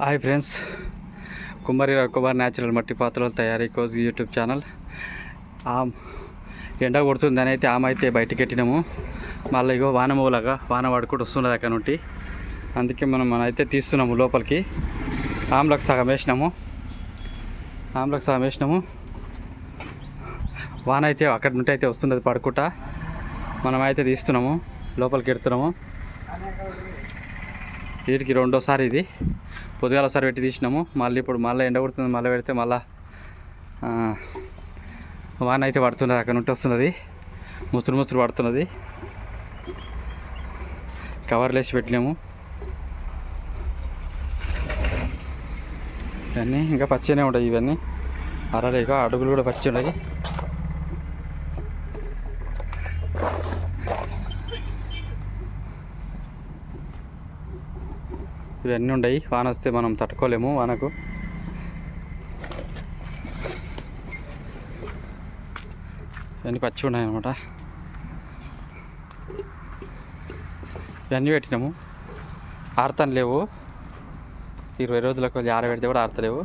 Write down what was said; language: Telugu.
హాయ్ ఫ్రెండ్స్, కుమారి కుమార్ న్యాచురల్ మట్టి పాత్రల తయారీ కోజ్ యూట్యూబ్ ఛానల్. ఎండ కొడుతుందని అయితే అయితే బయటికి పెట్టినాము. మళ్ళీ ఇగో వాన పడుకుంటూ వస్తున్నది అక్కడ నుండి. అందుకే మనం అయితే తీస్తున్నాము లోపలికి. ఆమ్లకు సగం వేసినాము. వాన అయితే అక్కడ నుండి అయితే వస్తున్నది పడుకుంటా. మనం అయితే తీస్తున్నాము, లోపలికి ఎడుతున్నాము. వీటికి రెండోసారి ఇది. పొద్దుగాల ఒకసారి పెట్టి తీసినాము. ఇప్పుడు మళ్ళీ ఎండ కొడుతుంది, మళ్ళీ పెడితే మళ్ళీ వాన అయితే పడుతున్నది. అక్కడ నుండి వస్తున్నది, ముసురు పడుతున్నది. కవర్లు వేసి పెట్టినాము. ఇవన్నీ ఇంకా పచ్చిగానే ఉంటాయి. ఇవన్నీ అరలేక అడుగులు కూడా పచ్చి ఉన్నాయి. ఇవన్నీ ఉన్నాయి. వాన వస్తే మనం తట్టుకోలేము వానకు. ఇవన్నీ పచ్చి ఉన్నాయి అన్నమాట. ఇవన్నీ పెట్టినాము, ఆడతాను లేవు. 20 రోజులకు ఆరబెడితే కూడా ఆడతలేవు.